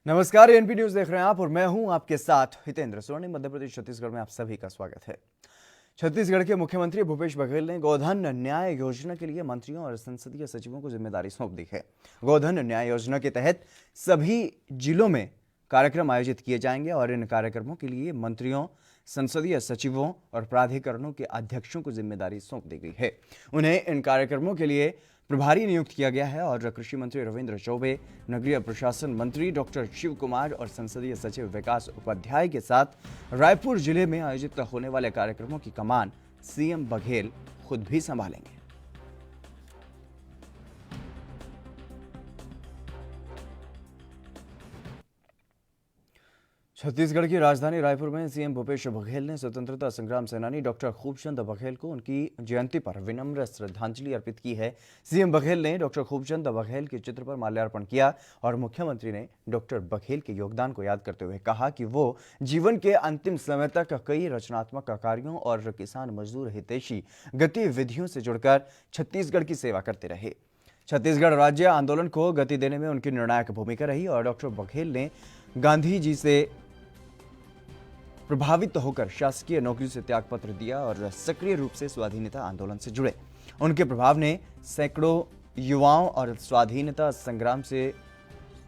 नमस्कार, NP news देख रहे हैं आप और मैं हूं आपके साथ हितेंद्र सोनी। मध्य प्रदेश छत्तीसगढ़ में आप सभी का स्वागत है। छत्तीसगढ़ के मुख्यमंत्री भूपेश बघेल ने गोधन न्याय योजना के लिए मंत्रियों और संसदीय सचिवों को जिम्मेदारी सौंप दी है। गोधन न्याय योजना के तहत सभी जिलों में कार्यक्रम आयोजित किए जाएंगे और इन कार्यक्रमों के लिए मंत्रियों, संसदीय सचिवों और प्राधिकरणों के अध्यक्षों को जिम्मेदारी सौंप दी गई है। उन्हें इन कार्यक्रमों के लिए प्रभारी नियुक्त किया गया है और कृषि मंत्री रविंद्र चौबे, नगरीय प्रशासन मंत्री डॉक्टर शिव कुमार और संसदीय सचिव विकास उपाध्याय के साथ रायपुर जिले में आयोजित होने वाले कार्यक्रमों की कमान सीएम बघेल खुद भी संभालेंगे। छत्तीसगढ़ की राजधानी रायपुर में सीएम भूपेश बघेल ने स्वतंत्रता संग्राम सेनानी डॉक्टर खूबचंद बघेल को उनकी जयंती पर विनम्र श्रद्धांजलि अर्पित की है। सीएम बघेल ने डॉक्टर खूबचंद बघेल के चित्र पर माल्यार्पण किया और मुख्यमंत्री ने डॉक्टर बघेल के योगदान को याद करते हुए कहा कि वो जीवन के अंतिम समय तक कई रचनात्मक कार्यों और किसान मजदूर हितैषी गतिविधियों से जुड़कर छत्तीसगढ़ की सेवा करते रहे। छत्तीसगढ़ राज्य आंदोलन को गति देने में उनकी निर्णायक भूमिका रही और डॉक्टर बघेल ने गांधी जी से प्रभावित होकर शासकीय नौकरी से त्यागपत्र दिया और सक्रिय रूप से स्वाधीनता आंदोलन से जुड़े। उनके प्रभाव ने सैकड़ों युवाओं और स्वाधीनता संग्राम से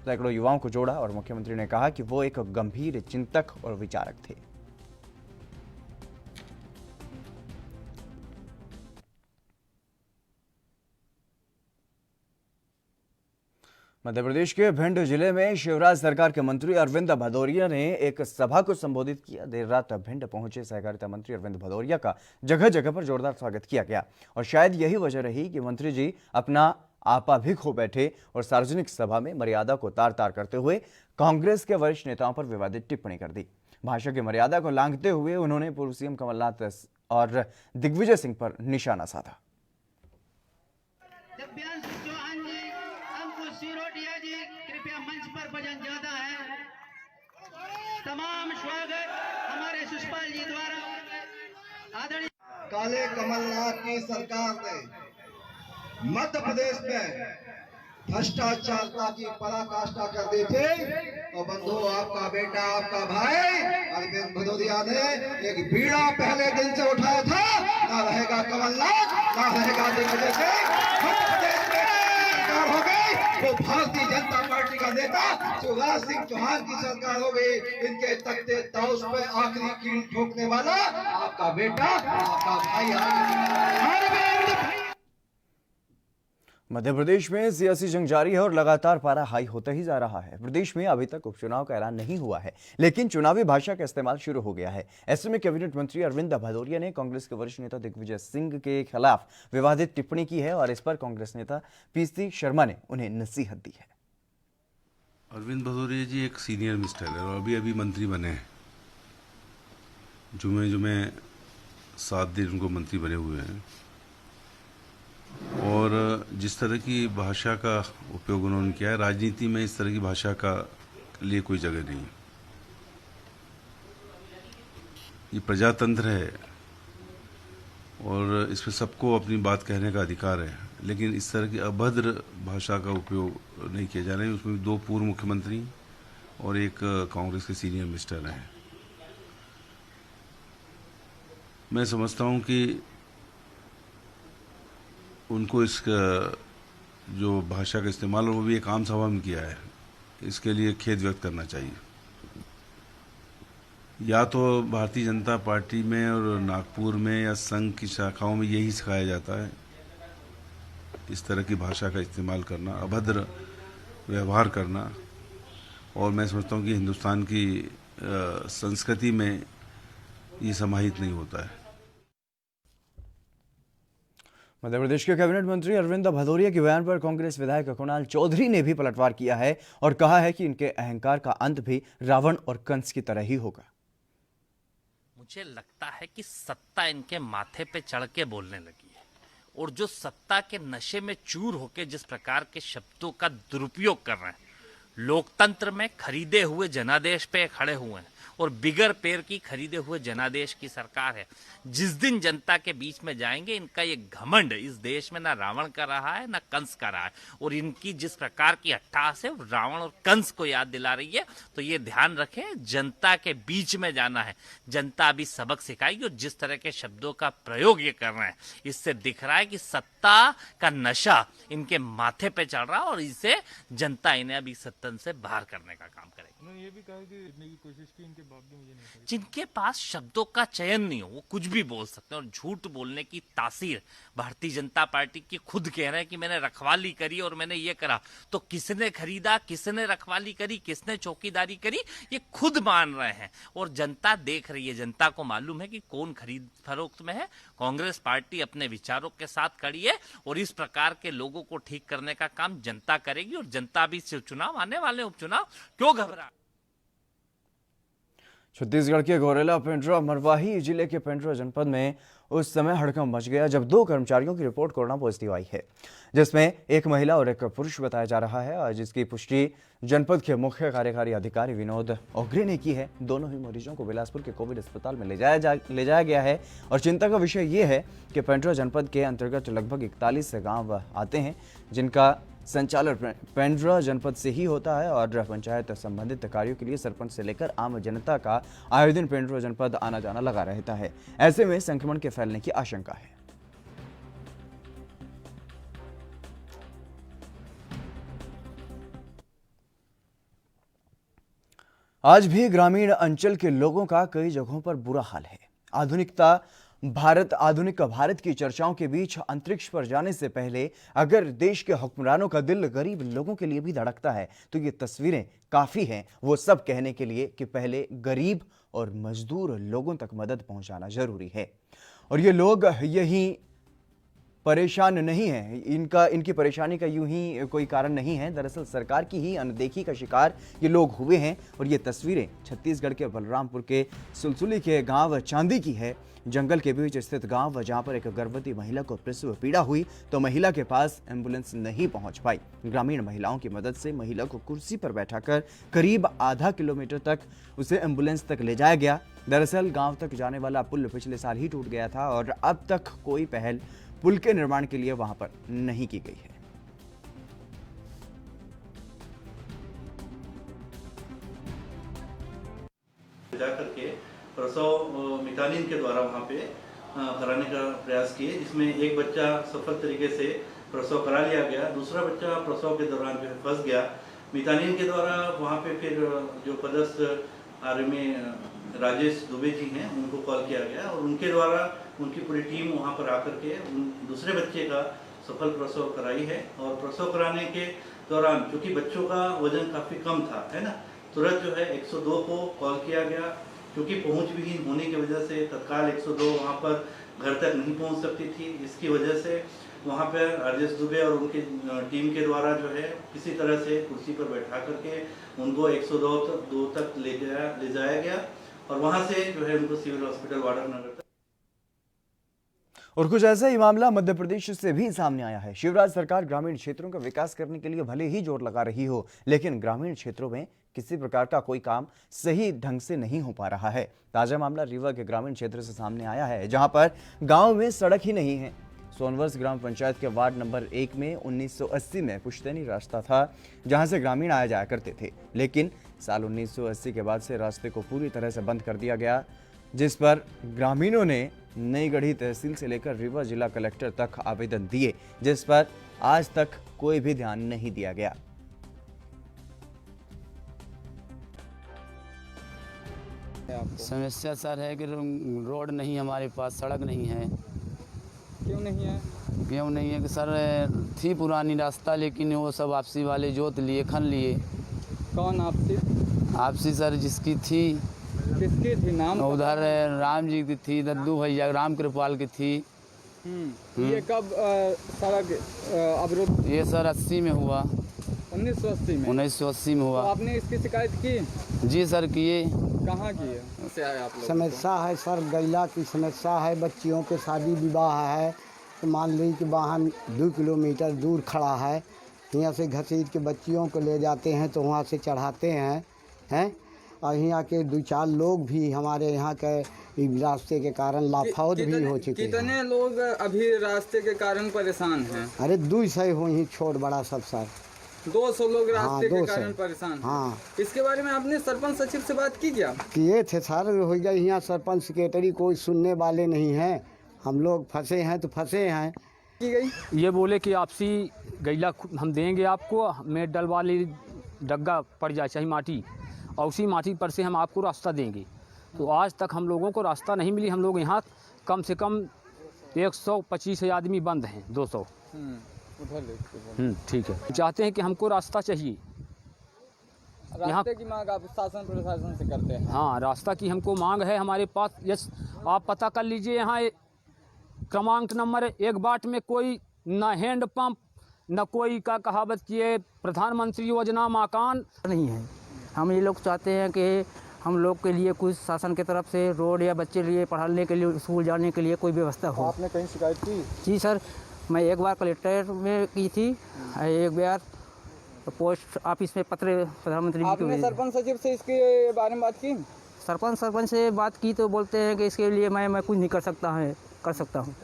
सैकड़ों युवाओं को जोड़ा और मुख्यमंत्री ने कहा कि वो एक गंभीर चिंतक और विचारक थे। मध्य प्रदेश के भिंड जिले में शिवराज सरकार के मंत्री अरविंद भदौरिया ने एक सभा को संबोधित किया। देर रात भिंड पहुंचे सहकारिता मंत्री अरविंद भदौरिया का जगह जगह पर जोरदार स्वागत किया गया और शायद यही वजह रही कि मंत्री जी अपना आपा भी खो बैठे और सार्वजनिक सभा में मर्यादा को तार तार करते हुए कांग्रेस के वरिष्ठ नेताओं पर विवादित टिप्पणी कर दी। भाषा की मर्यादा को लांघते हुए उन्होंने पूर्व सीएम कमलनाथ और दिग्विजय सिंह पर निशाना साधा। कृपया मंच पर भजन ज्यादा है। तमाम स्वागत हमारे सुषपाल जी द्वारा आदरणीय। काले कमलनाथ की सरकार ने मध्य प्रदेश में भ्रष्टाचार की पराकाष्ठा कर दी थी और बंधु आपका बेटा, आपका भाई अरविंद भदौरिया ने एक बीड़ा पहले दिन से उठाया था। ना रहेगा कमलनाथ, ना रहेगा दिग्विजय सिंह। मध्य प्रदेश में सरकार हो गई वो भारतीय जनता पार्टी का नेता शिवराज सिंह चौहान की सरकार हो गई। इनके तख्ते तौस पे आखिरी कील ठोकने वाला आपका बेटा, आपका भाई। मध्य प्रदेश में सियासी जंग जारी है और लगातार पारा हाई होता ही जा रहा है। प्रदेश में अभी तक उपचुनाव का ऐलान नहीं हुआ है, लेकिन चुनावी भाषा का इस्तेमाल शुरू हो गया है। ऐसे में कैबिनेट मंत्री अरविंद भदौरिया ने कांग्रेस के वरिष्ठ नेता दिग्विजय सिंह के खिलाफ विवादित टिप्पणी की है और इस पर कांग्रेस नेता पीसी शर्मा ने उन्हें नसीहत दी है। अरविंद भदौरिया जी एक सीनियर मिनिस्टर है और अभी मंत्री बने हैं। जुमे 7 दिन उनको मंत्री बने हुए हैं और जिस तरह की भाषा का उपयोग उन्होंने किया है, राजनीति में इस तरह की भाषा का लिए कोई जगह नहीं है। ये प्रजातंत्र है और इसमें सबको अपनी बात कहने का अधिकार है, लेकिन इस तरह की अभद्र भाषा का उपयोग नहीं किया जा रहा है। उसमें 2 पूर्व मुख्यमंत्री और एक कांग्रेस के सीनियर मिनिस्टर हैं। मैं समझता हूं कि उनको इस जो भाषा का इस्तेमाल वो भी एक आम सभा में किया है, इसके लिए खेद व्यक्त करना चाहिए। या तो भारतीय जनता पार्टी में और नागपुर में या संघ की शाखाओं में यही सिखाया जाता है, इस तरह की भाषा का इस्तेमाल करना, अभद्र व्यवहार करना, और मैं समझता हूँ कि हिंदुस्तान की संस्कृति में ये समाहित नहीं होता है। मध्य प्रदेश के कैबिनेट मंत्री अरविंद भदौरिया के बयान पर कांग्रेस विधायक कुणाल चौधरी ने भी पलटवार किया है और कहा है कि इनके अहंकार का अंत भी रावण और कंस की तरह ही होगा। मुझे लगता है कि सत्ता इनके माथे पे चढ़ के बोलने लगी है और जो सत्ता के नशे में चूर होके जिस प्रकार के शब्दों का दुरुपयोग कर रहे हैं, लोकतंत्र में खरीदे हुए जनादेश पे खड़े हुए हैं। और बिगर पैर की खरीदे हुए जनादेश की सरकार है। जिस दिन जनता के बीच में जाएंगे, इनका ये घमंड इस देश में ना रावण का रहा है ना कंस का रहा है, और इनकी जिस प्रकार की अट्टहास है रावण और कंस को याद दिला रही है। तो ये ध्यान रखें, जनता के बीच में जाना है, जनता अभी सबक सिखाएगी। और जिस तरह के शब्दों का प्रयोग ये कर रहे हैं, इससे दिख रहा है कि सत्ता का नशा इनके माथे पे चढ़ रहा है और इसे जनता इन्हें अभी सत्ता से बाहर करने का काम करेगी। उन्होंने ये भी कहा कि जीतने की कोशिश की, इनके बावजूद मुझे नहीं पड़ी। जिनके पास शब्दों का चयन नहीं हो, वो कुछ भी बोल सकते हैं। और झूठ बोलने की तासीर भारतीय जनता पार्टी की खुद कह रहे हैं कि मैंने रखवाली करी और मैंने ये करा। तो किसने खरीदा, किसने रखवाली करी, किसने चौकीदारी करी, ये खुद मान रहे हैं। और जनता देख रही है, जनता को मालूम है कि कौन खरीद फरोख्त में है। कांग्रेस पार्टी अपने विचारों के साथ खड़ी है और इस प्रकार के लोगों को ठीक करने का काम जनता करेगी। और जनता भी चुनाव आने वाले उपचुनाव क्यों घबरा। छत्तीसगढ़ के गौरेला पेंड्रा मरवाही जिले के पेंड्रा जनपद में उस समय हड़कंप मच गया जब 2 कर्मचारियों की रिपोर्ट कोरोना पॉजिटिव आई है, जिसमें एक महिला और एक पुरुष बताया जा रहा है, और जिसकी पुष्टि जनपद के मुख्य कार्यकारी अधिकारी विनोद ओगरे ने की है। दोनों ही मरीजों को बिलासपुर के कोविड अस्पताल में ले जाया गया है। और चिंता का विषय ये है कि पेंड्रा जनपद के अंतर्गत लगभग 41 गाँव आते हैं, जिनका संचालन पेंड्रा जनपद से ही होता है। और पंचायत संबंधित कार्यों के लिए सरपंच से लेकर आम जनता का आयोजन पेंड्रा जनपद आना जाना लगा रहता है। ऐसे में संक्रमण के फैलने की आशंका है। आज भी ग्रामीण अंचल के लोगों का कई जगहों पर बुरा हाल है। आधुनिक भारत की चर्चाओं के बीच अंतरिक्ष पर जाने से पहले अगर देश के हुक्मरानों का दिल गरीब लोगों के लिए भी धड़कता है, तो ये तस्वीरें काफी हैं वो सब कहने के लिए कि पहले गरीब और मजदूर लोगों तक मदद पहुंचाना जरूरी है। और ये लोग यही परेशान नहीं है, इनकी परेशानी का यूं ही कोई कारण नहीं है। दरअसल सरकार की ही अनदेखी का शिकार ये लोग हुए हैं। और ये तस्वीरें छत्तीसगढ़ के बलरामपुर के सुलसुली के गांव चांदी की है। जंगल के बीच स्थित गांव, जहां पर एक गर्भवती महिला को प्रसव पीड़ा हुई तो महिला के पास एम्बुलेंस नहीं पहुंच पाई। ग्रामीण महिलाओं की मदद से महिला को कुर्सी पर बैठाकर करीब आधा किलोमीटर तक उसे एम्बुलेंस तक ले जाया गया। दरअसल गांव तक जाने वाला पुल पिछले साल ही टूट गया था और अब तक कोई पहल पुल के निर्माण के लिए वहां पर नहीं की गई है। जाकर के प्रसव मितानिन के द्वारा वहाँ पे कराने का प्रयास किए, जिसमें एक बच्चा सफल तरीके से प्रसव करा लिया गया, दूसरा बच्चा प्रसव के दौरान जो है फंस गया। मितानिन के द्वारा वहाँ पे फिर जो पदस्थ आर्मी राजेश दुबे जी हैं उनको कॉल किया गया और उनके द्वारा उनकी पूरी टीम वहाँ पर आकर के दूसरे बच्चे का सफल प्रसव कराई है। और प्रसव कराने के दौरान क्योंकि बच्चों का वजन काफ़ी कम था, है ना, तुरंत जो है 102 को कॉल किया गया। क्योंकि पहुंच विहीन होने की वजह से तत्काल 102 वहाँ पर घर तक नहीं पहुंच सकती थी। इसकी वजह से वहाँ पर राजेश दुबे और उनकी टीम के द्वारा जो है किसी तरह से कुर्सी पर बैठा करके उनको 102 तक ले जाया गया और वहाँ से जो है उनको सिविल हॉस्पिटल वाडरनगर तक। और कुछ ऐसा ही मामला मध्य प्रदेश से भी सामने आया है। शिवराज सरकार ग्रामीण क्षेत्रों का विकास करने के लिए भले ही जोर लगा रही हो, लेकिन ग्रामीण क्षेत्रों में किसी प्रकार का कोई काम सही ढंग से नहीं हो पा रहा है। ताजा मामला रीवा के ग्रामीण क्षेत्र से सामने आया है, जहां पर गांव में सड़क ही नहीं है। सोनवर्ष ग्राम पंचायत के वार्ड नंबर 1 में 1980 में पुश्तैनी रास्ता था, जहां से ग्रामीण आया जाया करते थे, लेकिन साल 1980 के बाद से रास्ते को पूरी तरह से बंद कर दिया गया, जिस पर ग्रामीणों ने नई गढ़ी तहसील से लेकर रीवा जिला कलेक्टर तक आवेदन दिए, जिस पर आज तक कोई भी ध्यान नहीं दिया गया। समस्या सर है कि रोड नहीं, हमारे पास सड़क नहीं है। क्यों नहीं है? क्यों नहीं है कि सर थी पुरानी रास्ता, लेकिन वो सब आपसी वाले जोत लिए, खन लिए। कौन आपसी? आपसी सर जिसकी थी। किसकी थी? नाम उधर राम जी की थी, दद्दू भैया राम कृपाल की थी। ये कब सड़क अवरुद्ध? ये सर 80 में हुआ। 1980 में? 1980 में हुआ। तो आपने इसकी शिकायत की? जी सर किए। कहाँ किए? से आए आप लोग? समस्या है सर, गैला की समस्या है, बच्चियों के शादी विवाह है, तो मान ली कि वाहन 2 किलोमीटर दूर खड़ा है, यहाँ से घसीट के बच्चियों को ले जाते हैं तो वहाँ से चढ़ाते हैं और यहाँ के 2-4 लोग भी हमारे यहाँ के इस रास्ते के कारण लाफौत भी हो चुके हैं। कितने लोग अभी रास्ते के कारण परेशान हैं? अरे 200 हो ही छोट बड़ा सब सर। 200 लोग रास्ते हाँ, के 200 कारण परेशान हैं। हाँ, इसके बारे में आपने सरपंच सचिव से बात की क्या? किए थे सर, हो गया यहाँ सरपंच सेक्रेटरी कोई सुनने वाले नहीं हैं। हम लोग फंसे हैं तो फंसे हैं। की गई ये बोले कि आपसी गैला हम देंगे आपको, में डल वाली डग्गा पड़ जाए चाहे माटी, और उसी माटी पर से हम आपको रास्ता देंगे। तो आज तक हम लोगों को रास्ता नहीं मिली। हम लोग यहाँ कम से कम 125 आदमी बंद हैं, 200। उधर ले ठीक है। चाहते हैं कि हमको रास्ता चाहिए। रास्ते की मांग आप शासन प्रशासन से करते हैं? हाँ, रास्ता की हमको मांग है हमारे पास। यस, आप पता कर लीजिए यहाँ क्रमांक नंबर 1 बाट में कोई न हैंड पंप न कोई का कहावत किए प्रधानमंत्री योजना मकान नहीं है। हम ये लोग चाहते हैं कि हम लोग के लिए कुछ शासन की तरफ से रोड या बच्चे लिए पढ़ाने के लिए स्कूल जाने के लिए कोई व्यवस्था हो। आपने कहीं शिकायत की? जी सर, मैं एक बार कलेक्टर में की थी, एक बार पोस्ट ऑफिस में पत्र प्रधानमंत्री जी को आपने भेजा। सरपंच सचिव से इसके बारे में बात की? सरपंच से बात की तो बोलते हैं कि इसके लिए मैं कुछ नहीं कर सकता हूँ।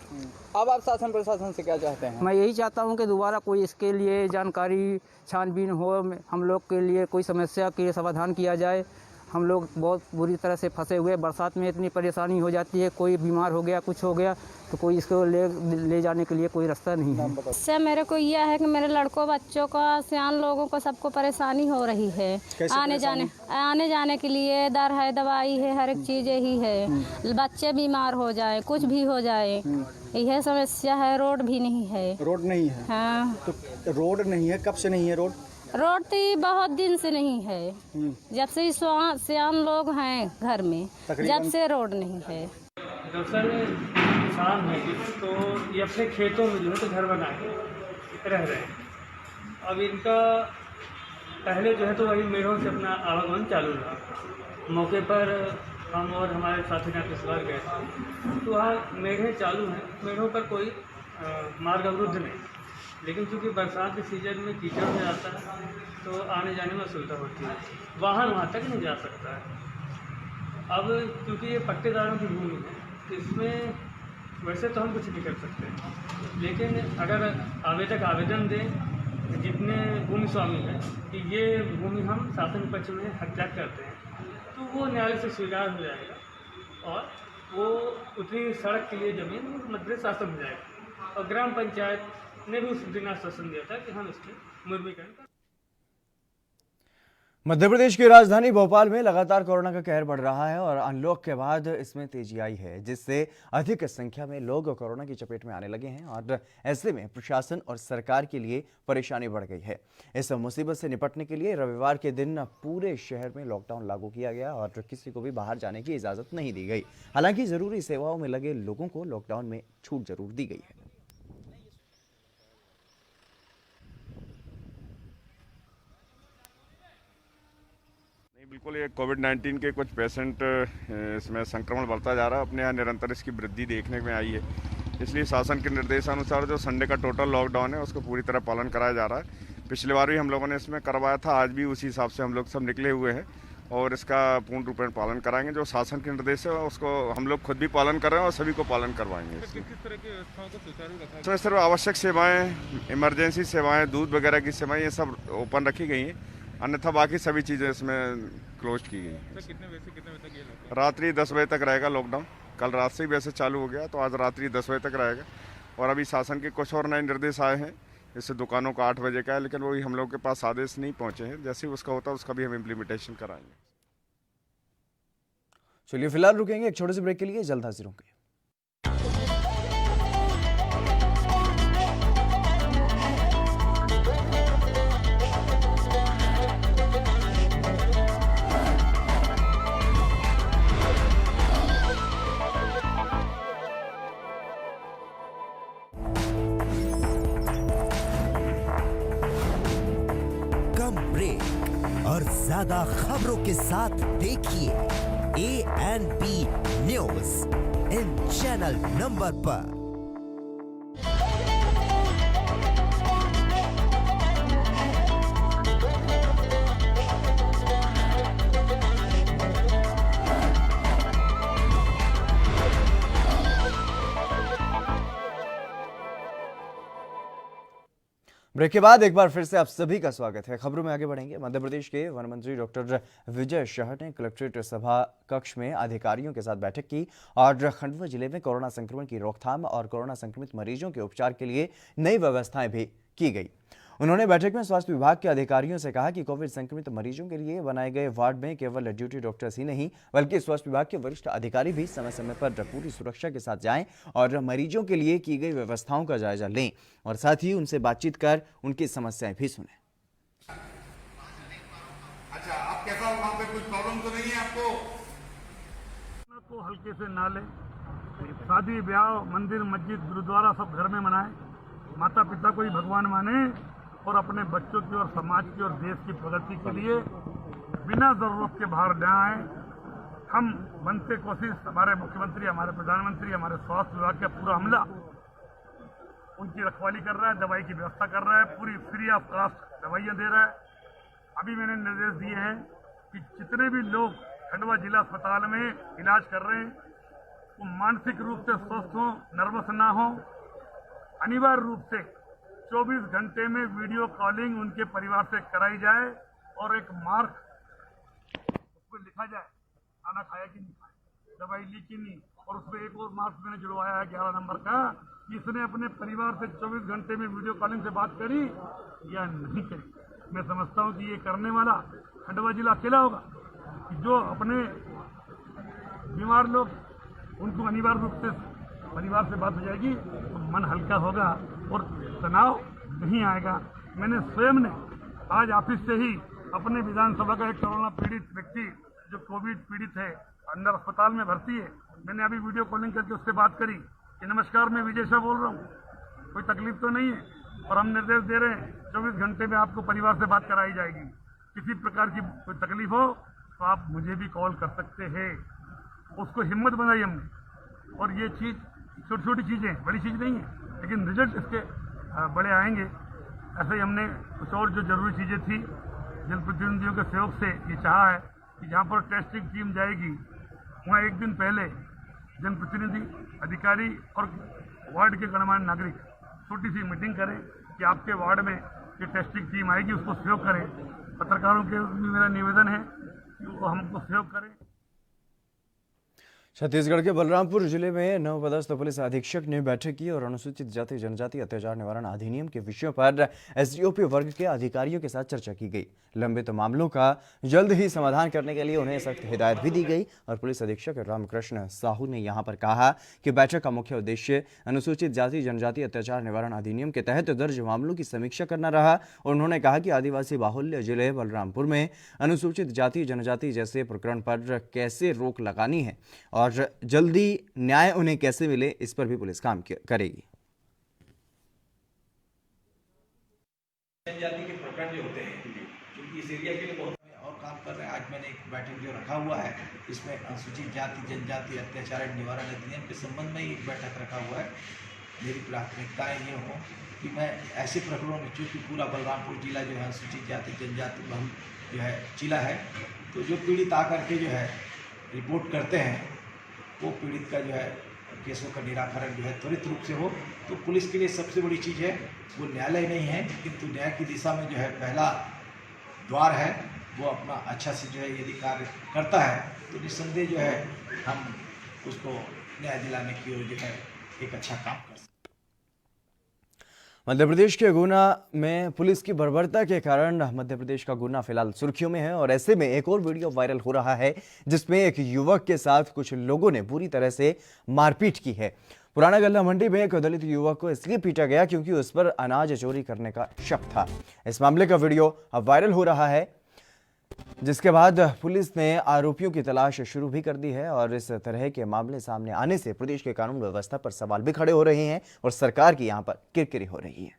अब आप शासन प्रशासन से क्या चाहते हैं? मैं यही चाहता हूँ कि दोबारा कोई इसके लिए जानकारी छानबीन हो, हम लोग के लिए कोई समस्या के समाधान किया जाए। हम लोग बहुत बुरी तरह से फंसे हुए, बरसात में इतनी परेशानी हो जाती है, कोई बीमार हो गया कुछ हो गया तो कोई इसको ले जाने के लिए कोई रास्ता नहीं है। इससे मेरे को यह है कि मेरे लड़कों बच्चों का, सियान लोगों को सबको परेशानी हो रही है। आने जाने के लिए दर है, दवाई है, हर एक चीज़ ही है। बच्चे बीमार हो जाए, कुछ भी हो जाए, यह समस्या है। रोड भी नहीं है। रोड नहीं है? हाँ, तो रोड नहीं है, कब से नहीं है रोड? रोड तो बहुत दिन से नहीं है, जब से सियान लोग हैं घर में, जब से रोड नहीं है। दरअसल किसान है तो ये अपने खेतों में जो है तो घर बना के रह रहे हैं। अब इनका पहले जो है तो वही मेढ़ों से अपना आवागमन चालू रहा। मौके पर हम और हमारे साथी ने इस बार गए थे तो वहाँ मेढ़ें चालू हैं, मेढ़ों पर कोई मार्ग अवरुद्ध नहीं, लेकिन चूँकि बरसात के सीजन में कीचड़ हो जाता है तो आने जाने में असुविधा होती है, वाहन वहाँ तक नहीं जा सकता है। अब क्योंकि ये पट्टेदारों की भूमि है तो इसमें वैसे तो हम कुछ नहीं कर सकते, लेकिन अगर आवेदक आवेदन दें जितने भूमि स्वामी हैं कि ये भूमि हम शासन पक्ष में हकदार करते हैं तो वो न्यायालय से स्वीकार हो जाएगा और वो उतनी सड़क के लिए ज़मीन मध्य शासन हो जाएगा। और ग्राम पंचायत ने भी उस दिन आश्वासन दिया था कि हम इसके मुर्मीकरण कर। मध्य प्रदेश की राजधानी भोपाल में लगातार कोरोना का कहर बढ़ रहा है और अनलॉक के बाद इसमें तेजी आई है, जिससे अधिक संख्या में लोग कोरोना की चपेट में आने लगे हैं और ऐसे में प्रशासन और सरकार के लिए परेशानी बढ़ गई है। इस मुसीबत से निपटने के लिए रविवार के दिन पूरे शहर में लॉकडाउन लागू किया गया और किसी को भी बाहर जाने की इजाजत नहीं दी गई। हालांकि जरूरी सेवाओं में लगे लोगों को लॉकडाउन में छूट जरूर दी गई है। बिल्कुल, ये कोविड-19 के कुछ पेशेंट इसमें संक्रमण बढ़ता जा रहा है, अपने यहाँ निरंतर इसकी वृद्धि देखने में आई है। इसलिए शासन के निर्देशानुसार जो संडे का टोटल लॉकडाउन है उसको पूरी तरह पालन कराया जा रहा है। पिछली बार भी हम लोगों ने इसमें करवाया था, आज भी उसी हिसाब से हम लोग सब निकले हुए हैं और इसका पूर्ण रूप में पालन कराएंगे। जो शासन के निर्देश है उसको हम लोग खुद भी पालन कर रहे हैं और सभी को पालन करवाएंगे। किस तरह की व्यवस्थाओं को सुचारू रखा? तो सिर्फ आवश्यक सेवाएँ, इमरजेंसी सेवाएँ, दूध वगैरह की सेवाएँ ये सब ओपन रखी गई हैं, अन्यथा बाकी सभी चीज़ें इसमें क्लोज की गई। कितने बजे से कितने बजे तक ये लॉकडाउन? रात्रि 10 बजे तक रहेगा लॉकडाउन। कल रात से ही वैसे चालू हो गया तो आज रात्रि 10 बजे तक रहेगा। और अभी शासन के कुछ और नए निर्देश आए हैं, इससे दुकानों का 8 बजे का है, लेकिन वही हम लोग के पास आदेश नहीं पहुंचे हैं। जैसे ही उसका होता है उसका भी हम इम्प्लीमेंटेशन कराएंगे। चलिए फिलहाल रुकेंगे एक छोटे से ब्रेक के लिए, जल्द हाजिर होंगे। और ज्यादा खबरों के साथ देखिए ANP news in channel number पर। ब्रेक के बाद एक बार फिर से आप सभी का स्वागत है। खबरों में आगे बढ़ेंगे। मध्य प्रदेश के वन मंत्री डॉक्टर विजय शाह ने कलेक्ट्रेट सभा कक्ष में अधिकारियों के साथ बैठक की और खंडवा जिले में कोरोना संक्रमण की रोकथाम और कोरोना संक्रमित मरीजों के उपचार के लिए नई व्यवस्थाएं भी की गई। उन्होंने बैठक में स्वास्थ्य विभाग के अधिकारियों से कहा कि कोविड संक्रमित मरीजों के लिए बनाए गए वार्ड में केवल ड्यूटी डॉक्टर्स ही नहीं बल्कि स्वास्थ्य विभाग के वरिष्ठ अधिकारी भी समय समय पर पूरी सुरक्षा के साथ जाएं और मरीजों के लिए की गई व्यवस्थाओं का जायजा लें और साथ ही उनसे बातचीत कर उनकी समस्याएं भी सुनें। अच्छा, आप कैसा हो? वहाँ पे कुछ प्रॉब्लम तो नहीं है आपको? को हल्के से ना लें। शादी ब्याह मंदिर मस्जिद गुरुद्वारा सब घर में मनाएं। माता पिता को ही भगवान माने और अपने बच्चों की और समाज की और देश की प्रगति के लिए बिना जरूरत के बाहर न आए। हम बनते कोशिश, हमारे मुख्यमंत्री, हमारे प्रधानमंत्री, हमारे स्वास्थ्य विभाग का पूरा अमला उनकी रखवाली कर रहा है, दवाई की व्यवस्था कर रहा है, पूरी फ्री ऑफ कॉस्ट दवाइयाँ दे रहा है। अभी मैंने निर्देश दिए हैं कि जितने भी लोग खंडवा जिला अस्पताल में इलाज कर रहे हैं वो मानसिक रूप से स्वस्थ हों, नर्वस ना हो। अनिवार्य रूप से 24 घंटे में वीडियो कॉलिंग उनके परिवार से कराई जाए और एक मार्क उस पर लिखा जाए, खाना खाया कि नहीं खाया, दवाई ली कि नहीं, और उस पर एक और मार्क मैंने जुड़वाया है 11 नंबर का, इसने अपने परिवार से 24 घंटे में वीडियो कॉलिंग से बात करी या नहीं करी। मैं समझता हूँ कि ये करने वाला खंडवा जिला अकेला होगा कि जो अपने बीमार लोग उनको अनिवार्य रूप से परिवार से बात हो जाएगी तो मन हल्का होगा और तनाव नहीं आएगा। मैंने स्वयं ने आज ऑफिस से ही अपने विधानसभा का एक कोरोना पीड़ित व्यक्ति जो कोविड पीड़ित है अंदर अस्पताल में भर्ती है, मैंने अभी वीडियो कॉलिंग करके उससे बात करी कि नमस्कार, मैं विजय शाह बोल रहा हूँ, कोई तकलीफ तो नहीं है और हम निर्देश दे रहे हैं 24 घंटे में आपको परिवार से बात कराई जाएगी। किसी प्रकार की कोई तकलीफ हो तो आप मुझे भी कॉल कर सकते हैं। उसको हिम्मत बनाई हमने और ये चीज़ छोटी छोटी चीज़ें, बड़ी चीज़ नहीं है, लेकिन रिजल्ट इसके बड़े आएंगे। ऐसे ही हमने कुछ और जो जरूरी चीज़ें थी जनप्रतिनिधियों के सहयोग से ये चाहा है कि जहाँ पर टेस्टिंग टीम जाएगी वहाँ एक दिन पहले जनप्रतिनिधि, अधिकारी और वार्ड के गणमान्य नागरिक छोटी सी मीटिंग करें कि आपके वार्ड में ये टेस्टिंग टीम आएगी, उसको सहयोग करें। पत्रकारों के भी मेरा निवेदन है कि वो हमको सहयोग करें। छत्तीसगढ़ के बलरामपुर जिले में नवपदस्थ पुलिस अधीक्षक ने बैठक की और अनुसूचित जाति जनजाति अत्याचार निवारण अधिनियम के विषयों पर एसडीओपी वर्ग के अधिकारियों के साथ चर्चा की गई। लंबित मामलों का जल्द ही समाधान करने के लिए उन्हें सख्त हिदायत भी दी गई और पुलिस अधीक्षक रामकृष्ण साहू ने यहां पर कहा कि बैठक का मुख्य उद्देश्य अनुसूचित जाति जनजाति अत्याचार निवारण अधिनियम के तहत दर्ज मामलों की समीक्षा करना रहा और उन्होंने कहा कि आदिवासी बाहुल्य जिले बलरामपुर में अनुसूचित जाति जनजाति जैसे प्रकरण पर कैसे रोक लगानी है और जल्दी न्याय उन्हें कैसे मिले, इस पर भी पुलिस काम करेगी। जनजाति के प्रकरण जो होते हैं क्योंकि इस एरिया के लिए बहुत और काम कर रहे हैं। आज मैंने एक बैठक जो रखा हुआ है इसमें अनुसूचित जाति जनजाति अत्याचार निवारण अधिनियम के संबंध में एक बैठक रखा हुआ है। मेरी प्राथमिकताएं ये हों कि मैं ऐसे प्रकरणों में, चूँकि पूरा बलरामपुर जिला जो है अनुसूचित जाति जनजाति बहुल जो है जिला है, तो जो पीड़ित आकर के जो है रिपोर्ट करते हैं वो पीड़ित का जो है केसों का निराकरण जो है त्वरित रूप से हो। तो पुलिस के लिए सबसे बड़ी चीज़ है वो न्यायालय नहीं है, किंतु न्याय की दिशा में जो है पहला द्वार है, वो अपना अच्छा से जो है यदि कार्य करता है तो निस्संदेह जो है हम उसको न्याय दिलाने की ओर जो है एक अच्छा काम कर सकते हैं। मध्य प्रदेश के गुना में पुलिस की बर्बरता के कारण मध्य प्रदेश का गुना फिलहाल सुर्खियों में है और ऐसे में एक और वीडियो वायरल हो रहा है जिसमें एक युवक के साथ कुछ लोगों ने बुरी तरह से मारपीट की है। पुराना गल्ला मंडी में एक दलित युवक को इसलिए पीटा गया क्योंकि उस पर अनाज चोरी करने का शक था। इस मामले का वीडियो अब वायरल हो रहा है, जिसके बाद पुलिस ने आरोपियों की तलाश शुरू भी कर दी है और इस तरह के मामले सामने आने से प्रदेश के कानून व्यवस्था पर सवाल भी खड़े हो रहे हैं और सरकार की यहां पर किरकिरी हो रही है।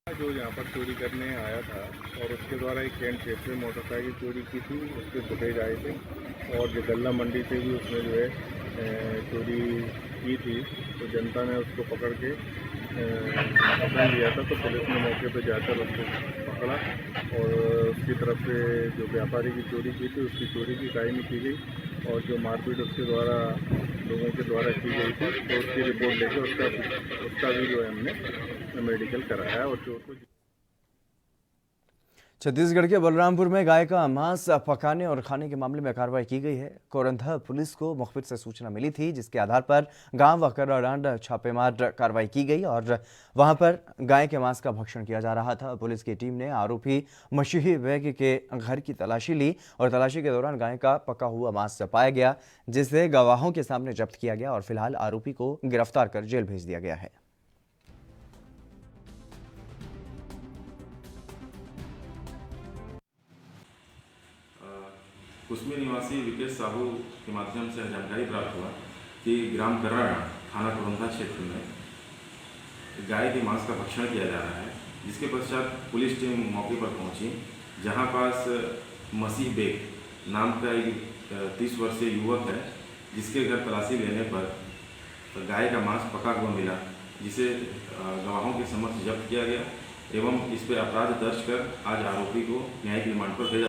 जो यहाँ पर चोरी करने आया था और उसके द्वारा एक कैंट शेप में मोटरसाइकिल चोरी की थी, उसके फुटेज आए थे और जो गल्ला मंडी से भी उसने जो है चोरी की थी, तो जनता ने उसको पकड़ के पकड़ लिया था। तो पुलिस ने मौके पर जाकर उसको पकड़ा और उसकी तरफ से जो व्यापारी की चोरी की थी उसकी चोरी की कायमी की गई और जो मारपीट उसके द्वारा लोगों के द्वारा की गई थी, तो उसकी रिपोर्ट लेके उसका भी जो है हमने मेडिकल कराया और चोर को। छत्तीसगढ़ के बलरामपुर में गाय का मांस पकाने और खाने के मामले में कार्रवाई की गई है। कोरंधा पुलिस को मुखबिर से सूचना मिली थी, जिसके आधार पर गांव व कराडांड छापेमार कार्रवाई की गई और वहां पर गाय के मांस का भक्षण किया जा रहा था। पुलिस की टीम ने आरोपी मशीही बेग के घर की तलाशी ली और तलाशी के दौरान गाय का पका हुआ मांस पाया गया, जिसे गवाहों के सामने जब्त किया गया और फिलहाल आरोपी को गिरफ्तार कर जेल भेज दिया गया है। कुसमी निवासी विकेश साहू के माध्यम से जानकारी प्राप्त हुआ कि ग्राम कराडांड थाना कोरंधा क्षेत्र में गाय के मांस का भक्षण किया जा रहा है, जिसके पश्चात पुलिस टीम मौके पर पहुंची, जहां पास मसीह बेग नाम का एक 30 वर्षीय युवक है, जिसके घर तलाशी लेने पर गाय का मांस पका हुआ मिला, जिसे गवाहों के समक्ष जब्त किया गया एवं इस पर अपराध दर्ज कर आज आरोपी को न्यायिक रिमांड पर भेजा।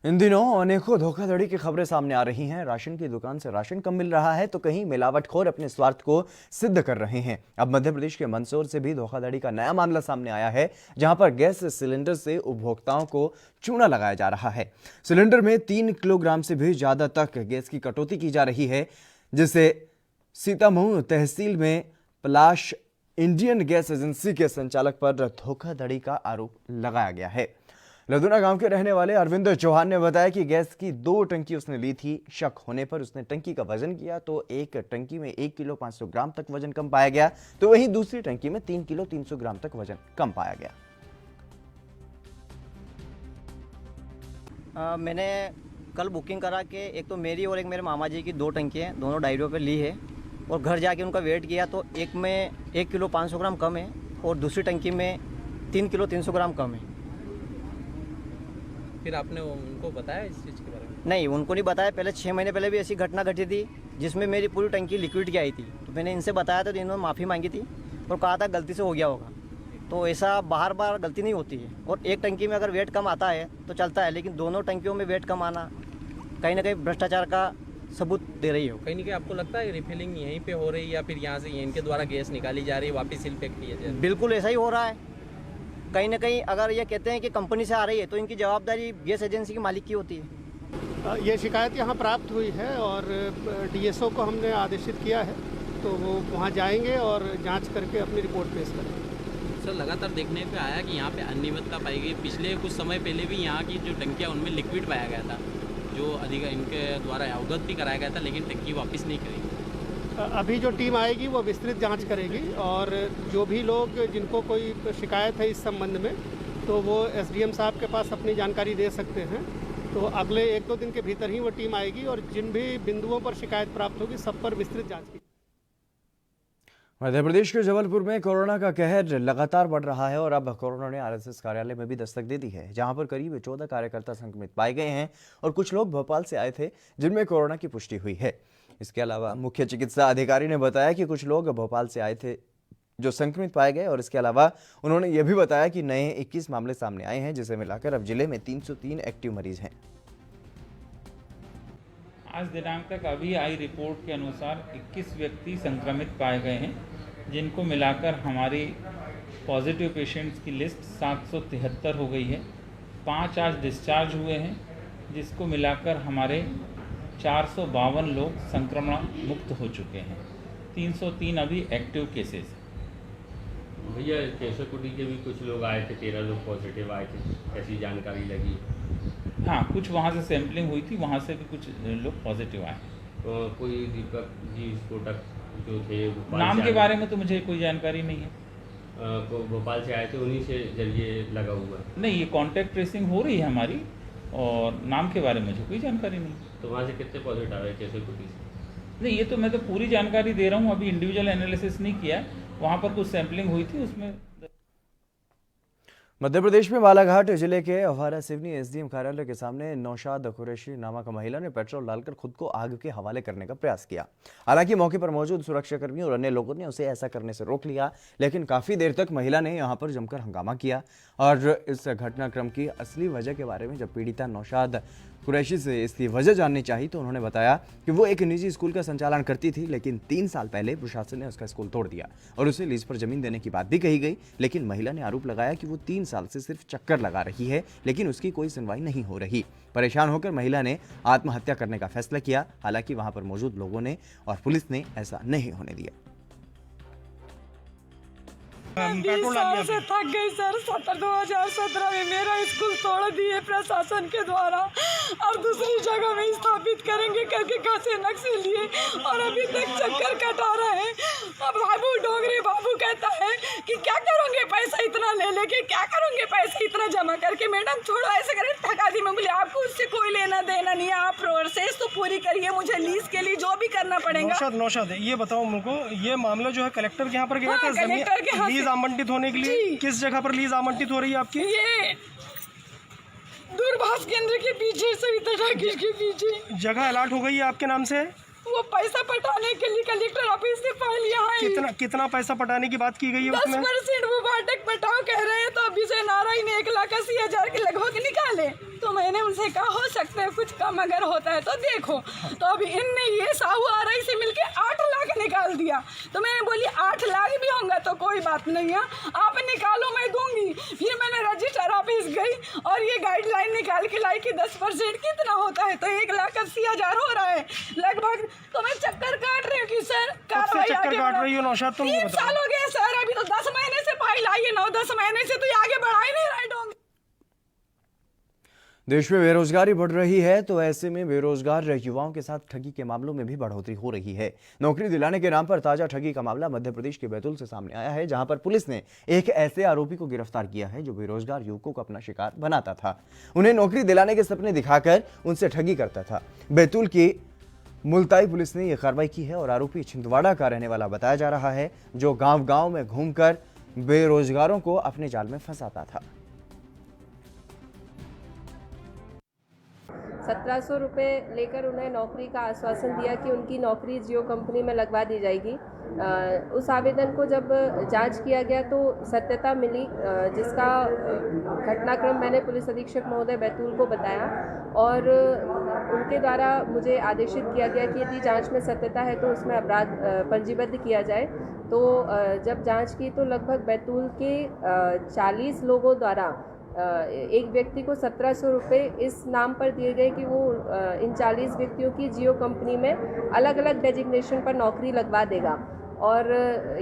इन दिनों अनेकों धोखाधड़ी की खबरें सामने आ रही हैं। राशन की दुकान से राशन कम मिल रहा है तो कहीं मिलावटखोर अपने स्वार्थ को सिद्ध कर रहे हैं। अब मध्य प्रदेश के मंदसौर से भी धोखाधड़ी का नया मामला सामने आया है, जहां पर गैस सिलेंडर से उपभोक्ताओं को चूना लगाया जा रहा है। सिलेंडर में 3 किलोग्राम से भी ज्यादा तक गैस की कटौती की जा रही है, जिसे सीतामऊ तहसील में पलाश इंडियन गैस एजेंसी के संचालक पर धोखाधड़ी का आरोप लगाया गया है। लदुना गांव के रहने वाले अरविंद चौहान ने बताया कि गैस की 2 टंकी उसने ली थी। शक होने पर उसने टंकी का वजन किया तो एक टंकी में 1 किलो 500 ग्राम तक वजन कम पाया गया, तो वहीं दूसरी टंकी में 3 किलो 300 ग्राम तक वजन कम पाया गया। मैंने कल बुकिंग करा के एक तो मेरी और एक मेरे मामा जी की 2 टंकी हैं, दोनों 2.5 रुपये ली है, और घर जाके उनका वेट किया तो एक में 1 किलो 500 ग्राम कम है और दूसरी टंकी में 3 किलो 300 ग्राम कम है। फिर आपने उनको बताया इस चीज़ के बारे में? नहीं, उनको नहीं बताया। पहले 6 महीने पहले भी ऐसी घटना घटी थी जिसमें मेरी पूरी टंकी लिक्विड की आई थी, तो मैंने इनसे बताया था, तो इन्होंने माफ़ी मांगी थी और कहा था गलती से हो गया होगा। तो ऐसा बार बार गलती नहीं होती है, और एक टंकी में अगर वेट कम आता है तो चलता है, लेकिन दोनों टंकियों में वेट कम आना कहीं ना कहीं भ्रष्टाचार का सबूत दे रही हो। कहीं ना कहीं आपको लगता है रिफिलिंग यहीं पे हो रही है या फिर यहाँ से इनके द्वारा गैस निकाली जा रही है वापस सील पैक किया जा रहा है? बिल्कुल ऐसा ही हो रहा है। कहीं ना कहीं अगर ये कहते हैं कि कंपनी से आ रही है तो इनकी जवाबदारी गैस एजेंसी के मालिक की होती है। ये शिकायत यहाँ प्राप्त हुई है और डीएसओ को हमने आदेशित किया है, तो वो वहाँ जाएंगे और जांच करके अपनी रिपोर्ट पेश करेंगे। सर, लगातार देखने पे आया कि यहाँ पे अनियमितता पाई गई। पिछले कुछ समय पहले भी यहाँ की जो टंकियाँ उनमें लिक्विड पाया गया था, जो अधिकारी इनके द्वारा अवगत भी कराया गया था, लेकिन टंकी वापस नहीं करेगी। अभी जो टीम आएगी वो विस्तृत जांच करेगी और जो भी लोग जिनको कोई शिकायत है इस संबंध में, तो वो एसडीएम साहब के पास अपनी जानकारी दे सकते हैं। तो अगले 1-2 दिन के भीतर ही वो टीम आएगी और जिन भी बिंदुओं पर शिकायत प्राप्त होगी सब पर विस्तृत जांच की। मध्य प्रदेश के जबलपुर में कोरोना का कहर लगातार बढ़ रहा है और अब कोरोना ने आरएसएस कार्यालय में भी दस्तक दे दी है, जहां पर करीब 14 कार्यकर्ता संक्रमित पाए गए हैं और कुछ लोग भोपाल से आए थे जिनमें कोरोना की पुष्टि हुई है। इसके अलावा मुख्य चिकित्सा अधिकारी ने बताया कि कुछ लोग भोपाल से आए थे जो संक्रमित पाए गए, और इसके अलावा उन्होंने यह भी बताया कि नए 21 मामले सामने आए हैं, जिसे मिलाकर अब जिले में 303 एक्टिव मरीज हैं। आज दिनांक तक अभी आई रिपोर्ट के अनुसार 21 व्यक्ति संक्रमित पाए गए हैं, जिनको मिलाकर हमारी पॉजिटिव पेशेंट्स की लिस्ट 773 हो गई है। 5 आज डिस्चार्ज हुए हैं, जिसको मिलाकर हमारे 452 लोग संक्रमण मुक्त हो चुके हैं। 303 अभी एक्टिव केसेस। भैया केसरकुटी के भी कुछ लोग आए थे, 13 लोग पॉजिटिव आए थे, कैसी जानकारी लगी? हाँ, कुछ वहाँ से सैंपलिंग हुई थी, वहाँ से भी कुछ लोग पॉजिटिव आए। तो कोई दीपक जी स्फोटक जो थे नाम के बारे में तो मुझे कोई जानकारी नहीं है। भोपाल से आए थे, उन्हीं से जरिए लगा हुआ है? नहीं, ये कॉन्टैक्ट ट्रेसिंग हो रही है हमारी, और नाम के बारे में मुझे कोई जानकारी नहीं। तो वहाँ से कितने पॉजिटिव आ रहे हैं केसरकुटी से? नहीं, ये तो मैं तो पूरी जानकारी दे रहा हूँ, अभी इंडिविजुअल एनालिसिस नहीं किया। वहाँ पर कुछ सैंपलिंग हुई थी, उसमें। मध्य प्रदेश में बालाघाट जिले के अवारा सिवनी एसडीएम कार्यालय के सामने नौशाद कुरैशी नामक महिला ने पेट्रोल डालकर खुद को आग के हवाले करने का प्रयास किया। हालांकि मौके पर मौजूद सुरक्षाकर्मियों और अन्य लोगों ने उसे ऐसा करने से रोक लिया, लेकिन काफी देर तक महिला ने यहां पर जमकर हंगामा किया और इस घटनाक्रम की असली वजह के बारे में जब पीड़िता नौशाद कुरैशी से इसकी वजह जाननी चाहिए तो उन्होंने बताया कि वो एक निजी स्कूल का संचालन करती थी, लेकिन 3 साल पहले प्रशासन ने उसका स्कूल तोड़ दिया और उसे लीज पर जमीन देने की बात भी कही गई। लेकिन महिला ने आरोप लगाया कि वो 3 साल से सिर्फ चक्कर लगा रही है, लेकिन उसकी कोई सुनवाई नहीं हो रही। परेशान होकर महिला ने आत्महत्या करने का फैसला किया। हालांकि वहां पर मौजूद लोगों ने और पुलिस ने ऐसा नहीं होने दिया। 20 साल से थक गई सर। 2017 में मेरा स्कूल तोड़ दिए प्रशासन के द्वारा और दूसरी जगह में स्थापित करेंगे करके कैसे नक्शे लिए और अभी तक चक्कर कटा रहे हैं। अब बाबू डोगरे बाबू कहता है कि क्या करोगे पैसा इतना ले लेके, क्या करोगे पैसा इतना जमा करके। मैडम छोड़ो ऐसे करें, ठगा दी। मैं बोली आपको उससे कोई लेना देना नहीं है, आप प्रोसेस तो पूरी करिए, मुझे लीज के लिए जो भी करना पड़ेगा। नौशाद ये बताओ मुझको, ये मामला जो है कलेक्टर के यहाँ पर गया था, कलेक्टर के यहाँ लीज आवंटित होने के लिए किस जगह पर लीज आवंटित हो रही है आपकी? ये दूरभाष केंद्र के पीछे, सविता टाकिज के पीछे जगह अलॉट हो गई है आपके नाम से। वो पैसा पटाने के लिए कलेक्टर ऑफिस से फाइल यहाँ आई। कितना पैसा पटाने की बात की गई है उसमें? 10% वो बाटक पटाओ कह रहे हैं, तो अभी से नारायण ने 1,80,000 के लगभग निकाले। तो मैंने उनसे कहा हो सकता है कुछ कम अगर होता है तो देखो। तो अभी इनने ये साहू आरआई से मिलके 8 लाख निकाल दिया। तो मैंने बोली 8 लाख भी होंगे तो कोई बात नहीं है, आप निकालो मैं दूंगी। फिर मैंने रजिस्टर ऑफिस गई और ये गाइडलाइन निकाल के लाई कि 10% कितना होता है, तो 1,80,000 हो रहा है लगभग। तो मैं चक्कर काट रही हूँ कि सर कार्रवाई आगे काट रही हो नौशाद, तुम 3 साल हो गए सर, अभी तो 10 महीने से फाइल आई है। 9-10 महीने से तो ये आगे बढ़ा ही नहीं रहे डोंगे। देश में बेरोजगारी बढ़ रही है, तो ऐसे में बेरोजगार युवाओं के साथ ठगी के मामलों में भी बढ़ोतरी हो रही है। नौकरी दिलाने के नाम पर ताजा ठगी का मामला मध्य प्रदेश के बैतूल से सामने आया है, जहां पर पुलिस ने एक ऐसे आरोपी को गिरफ्तार किया है जो बेरोजगार युवकों को अपना शिकार बनाता था, उन्हें नौकरी दिलाने के सपने दिखाकर उनसे ठगी करता था। बैतूल की मुल्ताई पुलिस ने यह कार्रवाई की है और आरोपी छिंदवाड़ा का रहने वाला बताया जा रहा है, जो गांव-गांव में घूमकर बेरोजगारों को अपने जाल में फंसाता था। 1700 रुपये लेकर उन्हें नौकरी का आश्वासन दिया कि उनकी नौकरी जियो कंपनी में लगवा दी जाएगी। उस आवेदन को जब जांच किया गया तो सत्यता मिली, जिसका घटनाक्रम मैंने पुलिस अधीक्षक महोदय बैतूल को बताया और उनके द्वारा मुझे आदेशित किया गया कि यदि जांच में सत्यता है तो उसमें अपराध पंजीबद्ध किया जाए। तो जब जांच की तो लगभग बैतूल के 40 लोगों द्वारा एक व्यक्ति को 1700 रुपये इस नाम पर दिए गए कि वो इन 40 व्यक्तियों की जियो कंपनी में अलग अलग डेजिग्नेशन पर नौकरी लगवा देगा। और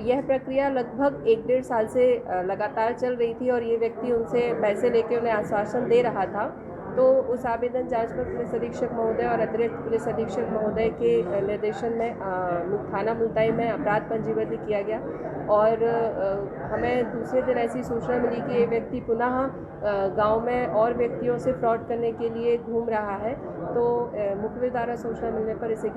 यह प्रक्रिया लगभग 1-1.5 साल से लगातार चल रही थी और ये व्यक्ति उनसे पैसे लेके उन्हें आश्वासन दे रहा था। तो उस आवेदन जांच पर पुलिस अधीक्षक महोदय और अतिरिक्त पुलिस अधीक्षक महोदय के निर्देशन में थाना मुल्ताई में अपराध पंजीबद्ध किया गया और हमें दूसरे दिन ऐसी सूचना मिली कि ये व्यक्ति पुनः गांव में और व्यक्तियों से फ्रॉड करने के लिए घूम रहा है। तो मुखबिर द्वारा सूचना मिलने पर इसे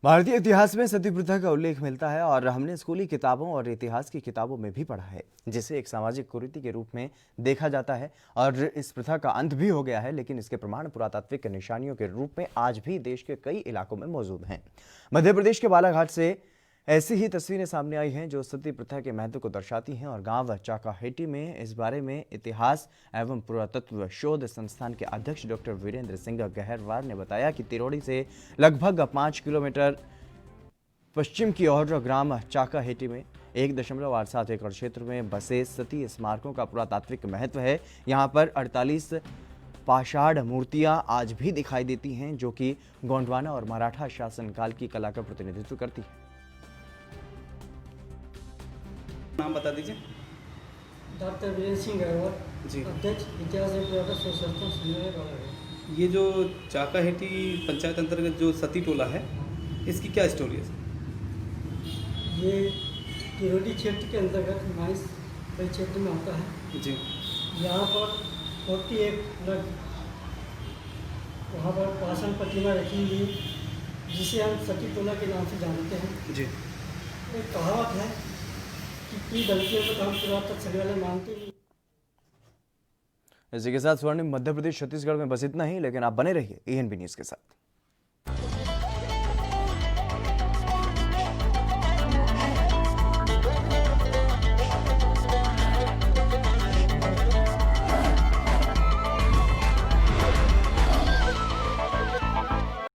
भारतीय इतिहास में सती प्रथा का उल्लेख मिलता है और हमने स्कूली किताबों और इतिहास की किताबों में भी पढ़ा है, जिसे एक सामाजिक कुरीति के रूप में देखा जाता है और इस प्रथा का अंत भी हो गया है, लेकिन इसके प्रमाण पुरातात्विक निशानियों के रूप में आज भी देश के कई इलाकों में मौजूद हैं। मध्य प्रदेश के बालाघाट से ऐसी ही तस्वीरें सामने आई हैं जो सती प्रथा के महत्व को दर्शाती हैं और गांव चाकाहेटी में इस बारे में इतिहास एवं पुरातत्व शोध संस्थान के अध्यक्ष डॉक्टर वीरेंद्र सिंह गहरवार ने बताया कि तिरोड़ी से लगभग 5 किलोमीटर पश्चिम की ओर ग्राम चाकाहेटी में 1.87 एकड़ क्षेत्र में बसे सती स्मारकों का पुरातात्विक महत्व है। यहाँ पर 48 पाषाण मूर्तियां आज भी दिखाई देती हैं, जो कि गोंडवाना और मराठा शासनकाल की कला का प्रतिनिधित्व करती है। नाम बता दीजिए। डॉक्टर वीरेंद्र सिंह गहरवार जी, अध्यक्ष इतिहास एवं पुरातत्व संस्थान संजय बालाघाट। ये जो चाकाहेटी पंचायत अंतर्गत जो सती टोला है, इसकी क्या स्टोरी है? ये तिरोड़ी क्षेत्र के अंतर्गत माइस क्षेत्र में आता है जी। यहाँ पर 41 लग वहाँ पर पाषाण प्रतिमा रखी हुई, जिसे हम सती टोला के नाम से जानते हैं जी। एक कहावत है कि गलतियों को हम पुरातत्व संग्रहालय मानते हैं। इसी के साथ स्वर्णिम मध्य प्रदेश छत्तीसगढ़ में बस इतना ही, लेकिन आप बने रहिए ENB न्यूज़ के साथ।